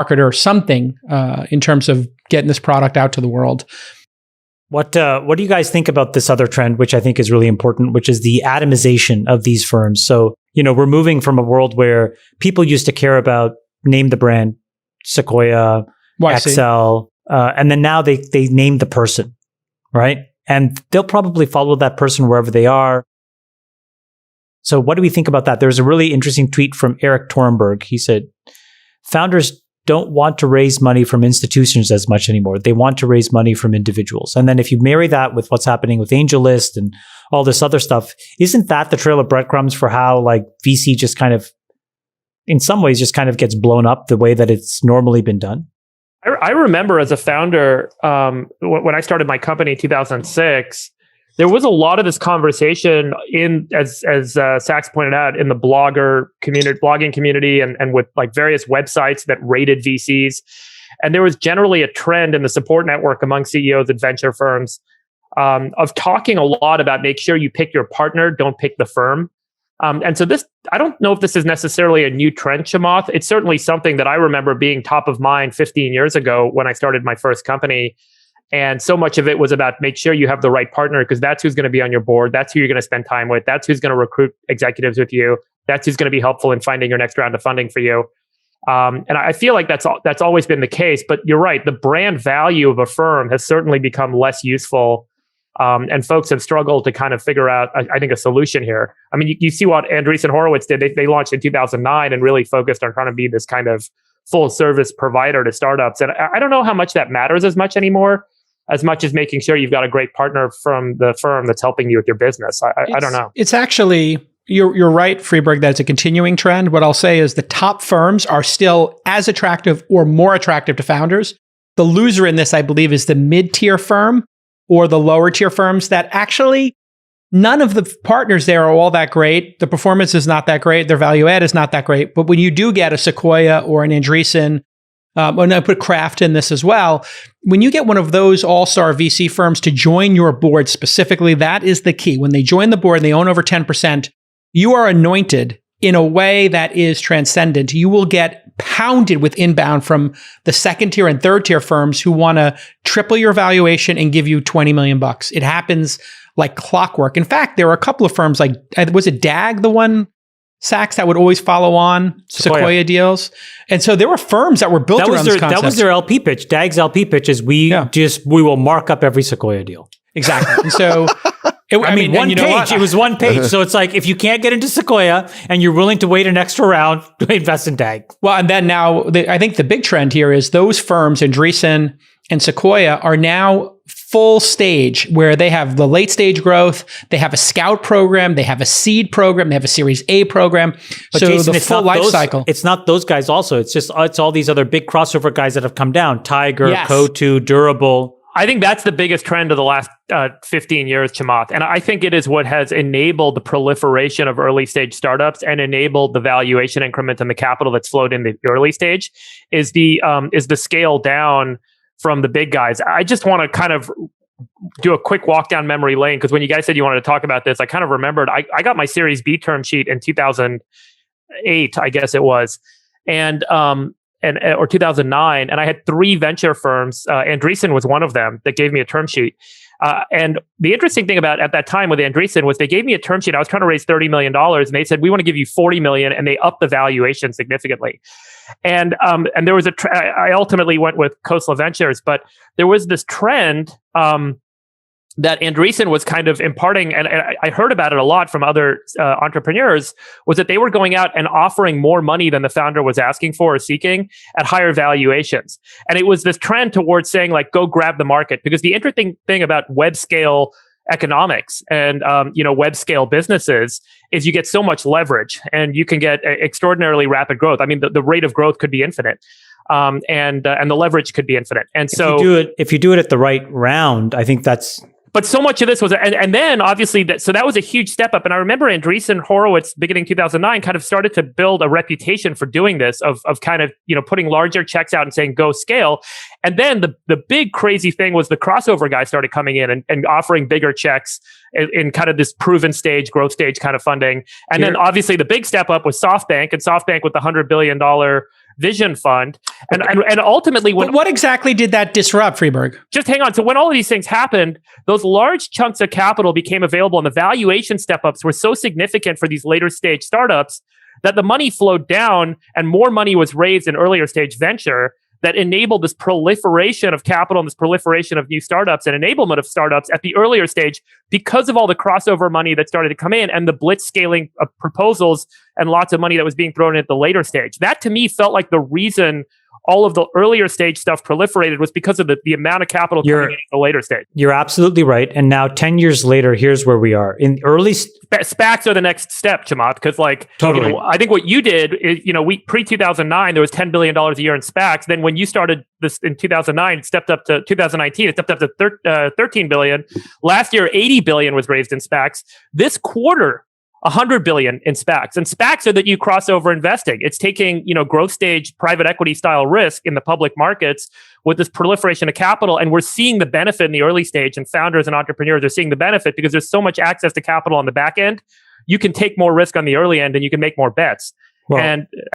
marketer or something in terms of getting this product out to the world. What do you guys think about this other trend, which I think is really important, which is the atomization of these firms? So, we're moving from a world where people used to care about, name the brand, Sequoia, Excel, and then now they name the person, right? And they'll probably follow that person wherever they are. So what do we think about that? There's a really interesting tweet from Eric Torenberg. He said, founders don't want to raise money from institutions as much anymore. They want to raise money from individuals. And then if you marry that with what's happening with AngelList and all this other stuff, isn't that the trail of breadcrumbs for how like VC just kind of, in some ways, just kind of gets blown up the way that it's normally been done? I remember as a founder, when I started my company in 2006, there was a lot of this conversation as Sacks pointed out, in the blogging community and with like various websites that rated VCs. And there was generally a trend in the support network among CEOs at venture firms of talking a lot about make sure you pick your partner, don't pick the firm. And so this, I don't know if this is necessarily a new trend, Chamath. It's certainly something that I remember being top of mind 15 years ago when I started my first company. And so much of it was about make sure you have the right partner, because that's who's going to be on your board. That's who you're going to spend time with. That's who's going to recruit executives with you. That's who's going to be helpful in finding your next round of funding for you. And I feel like that's always been the case. But you're right. The brand value of a firm has certainly become less useful. And folks have struggled to kind of figure out, I think, a solution here. I mean, you see what Andreessen Horowitz did. They launched in 2009 and really focused on trying to be this kind of full service provider to startups. And I don't know how much that matters as much anymore, as much as making sure you've got a great partner from the firm that's helping you with your business. I don't know. It's actually, you're right, Friedberg, that it's a continuing trend. What I'll say is the top firms are still as attractive or more attractive to founders. The loser in this, I believe, is the mid-tier firm or the lower tier firms that actually none of the partners there are all that great. The performance is not that great. Their value add is not that great. But when you do get a Sequoia or an Andreessen, and I put Kraft in this as well, when you get one of those all-star VC firms to join your board specifically, that is the key. When they join the board and they own over 10%, you are anointed in a way that is transcendent. You will get pounded with inbound from the second tier and third tier firms who want to triple your valuation and give you $20 million. It happens like clockwork. In fact, there are a couple of firms like, was it DAG, the one, Sacks, that would always follow on Sequoia deals? And so there were firms that were built around this concept. That was their LP pitch. DAG's LP pitch is we will mark up every Sequoia deal. Exactly. And so one page. It was one page. So it's like, if you can't get into Sequoia and you're willing to wait an extra round, invest in DAG. Well, and then now, I think the big trend here is those firms, Andreessen and Sequoia, are now full stage, where they have the late stage growth, they have a scout program, they have a seed program, they have a Series A program. But so Jason, the full life cycle. It's not those guys also. It's all these other big crossover guys that have come down. Tiger, Yes. Coatue, Durable. I think that's the biggest trend of the last 15 years, Chamath. And I think it is what has enabled the proliferation of early stage startups and enabled the valuation increment and the capital that's flowed in the early stage is the scale down from the big guys. I just want to kind of do a quick walk down memory lane, because when you guys said you wanted to talk about this, I kind of remembered I got my Series B term sheet in 2008, I guess it was. Or 2009, and I had 3 venture firms. Andreessen was one of them that gave me a term sheet. And the interesting thing about at that time with Andreessen was they gave me a term sheet. I was trying to raise $30 million, and they said, we want to give you $40 million, and they upped the valuation significantly. And there was I ultimately went with Khosla Ventures, but there was this trend that Andreessen was kind of imparting, and I heard about it a lot from other entrepreneurs, was that they were going out and offering more money than the founder was asking for or seeking at higher valuations. And it was this trend towards saying, like, go grab the market. Because the interesting thing about web scale economics and web scale businesses is you get so much leverage and you can get extraordinarily rapid growth. I mean, the rate of growth could be infinite. And the leverage could be infinite. And so if you do it at the right round, I think that's. But so much of this was, and then obviously that was a huge step up. And I remember Andreessen Horowitz, beginning 2009, kind of started to build a reputation for doing this, of kind of, putting larger checks out and saying, go scale. And then the big crazy thing was the crossover guys started coming in and offering bigger checks in kind of this proven stage, growth stage kind of funding. And then obviously the big step up was SoftBank, and SoftBank with the $100 billion vision fund. And ultimately, But what exactly did that disrupt, Friedberg? Just hang on. So when all of these things happened, those large chunks of capital became available, and the valuation step-ups were so significant for these later stage startups that the money flowed down and more money was raised in earlier stage venture that enabled this proliferation of capital and this proliferation of new startups and enablement of startups at the earlier stage because of all the crossover money that started to come in and the blitz scaling of proposals and lots of money that was being thrown in at the later stage. That to me felt like the reason all of the earlier stage stuff proliferated was because of the amount of capital coming in at the later stage. You're absolutely right. And now 10 years later, here's where we are. In early... SPACs are the next step, Chamath, because Totally. I think what you did is, we pre-2009, there was $10 billion a year in SPACs. Then when you started this in 2009, it stepped up to 2019, it stepped up to 13 billion. Last year, 80 billion was raised in SPACs. This quarter, 100 billion in SPACs. And SPACs are that you crossover investing. It's taking, growth stage private equity style risk in the public markets with this proliferation of capital. And we're seeing the benefit in the early stage, and founders and entrepreneurs are seeing the benefit because there's so much access to capital on the back end. You can take more risk on the early end and you can make more bets. Well, and